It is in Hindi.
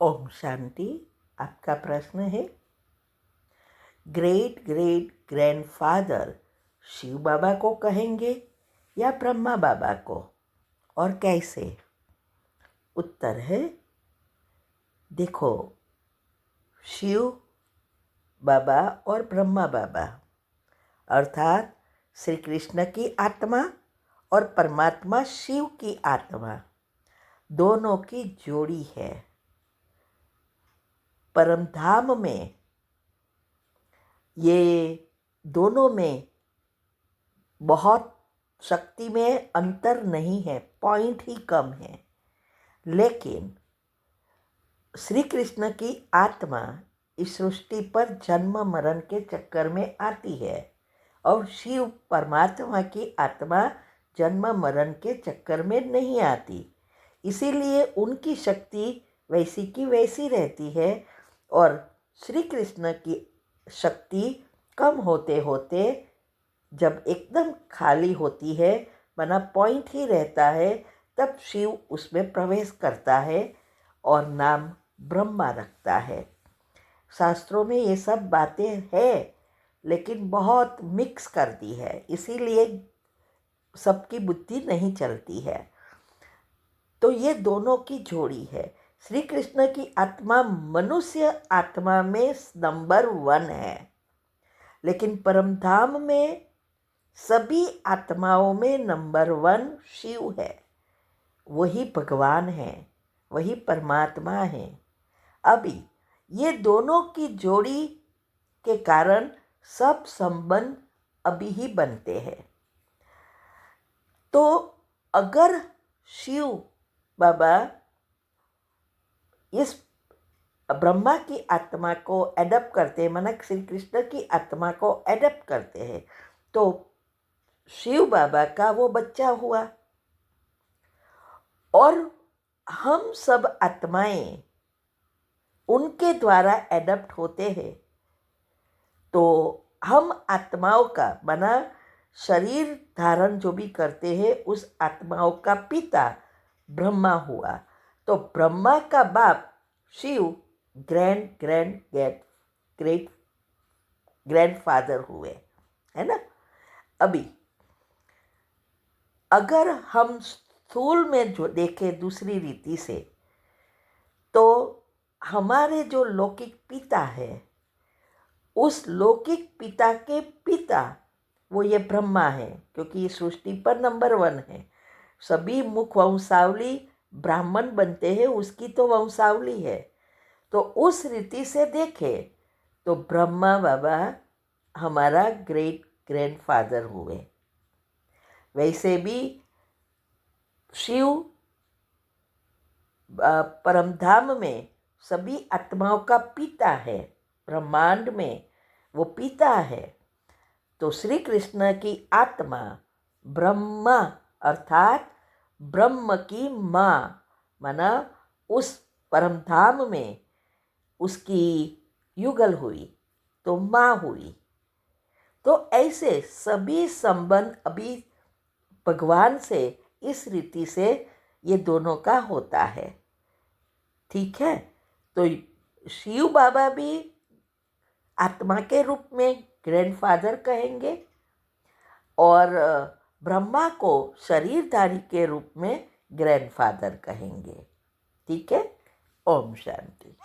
ओम शांति। आपका प्रश्न है, ग्रेट ग्रेट ग्रैंडफादर शिव बाबा को कहेंगे या ब्रह्मा बाबा को, और कैसे? उत्तर है, देखो, शिव बाबा और ब्रह्मा बाबा अर्थात श्री कृष्ण की आत्मा और परमात्मा शिव की आत्मा दोनों की जोड़ी है। परमधाम में ये दोनों में बहुत शक्ति में अंतर नहीं है, पॉइंट ही कम है। लेकिन श्री कृष्ण की आत्मा इस सृष्टि पर जन्म मरण के चक्कर में आती है और शिव परमात्मा की आत्मा जन्म मरण के चक्कर में नहीं आती। इसीलिए उनकी शक्ति वैसी की वैसी रहती है और श्री कृष्ण की शक्ति कम होते होते जब एकदम खाली होती है, माना पॉइंट ही रहता है, तब शिव उसमें प्रवेश करता है और नाम ब्रह्मा रखता है। शास्त्रों में ये सब बातें हैं, लेकिन बहुत मिक्स कर दी है, इसीलिए सबकी बुद्धि नहीं चलती है। तो ये दोनों की जोड़ी है। श्री कृष्ण की आत्मा मनुष्य आत्मा में नंबर 1 है, लेकिन परमधाम में सभी आत्माओं में नंबर 1 शिव है। वही भगवान है, वही परमात्मा है। अभी ये दोनों की जोड़ी के कारण सब संबंध अभी ही बनते हैं। तो अगर शिव बाबा इस ब्रह्मा की आत्मा को एडप्ट करते हैं, माना श्री कृष्ण की आत्मा को एडप्ट करते हैं, तो शिव बाबा का वो बच्चा हुआ और हम सब आत्माएं उनके द्वारा एडप्ट होते हैं। तो हम आत्माओं का, माना शरीर धारण जो भी करते हैं, उस आत्माओं का पिता ब्रह्मा हुआ। तो ब्रह्मा का बाप शिव ग्रेट ग्रैंडफादर हुए, है ना। अभी अगर हम स्थूल में जो देखें दूसरी रीति से, तो हमारे जो लौकिक पिता है, उस लौकिक पिता के पिता वो ये ब्रह्मा है, क्योंकि ये सृष्टि पर नंबर 1 है। सभी मुख वंशावली ब्राह्मण बनते हैं, उसकी तो वंशावली है। तो उस रीति से देखें तो ब्रह्मा बाबा हमारा ग्रेट ग्रैंडफादर हुए। वैसे भी शिव परमधाम में सभी आत्माओं का पिता है, ब्रह्मांड में वो पिता है। तो श्री कृष्ण की आत्मा ब्रह्मा अर्थात ब्रह्म की माँ, माना उस परमधाम में उसकी युगल हुई तो माँ हुई। तो ऐसे सभी संबंध अभी भगवान से इस रीति से ये दोनों का होता है, ठीक है। तो शिव बाबा भी आत्मा के रूप में ग्रैंडफादर कहेंगे और ब्रह्मा को शरीरधारी के रूप में ग्रैंडफादर कहेंगे, ठीक है। ओम शांति।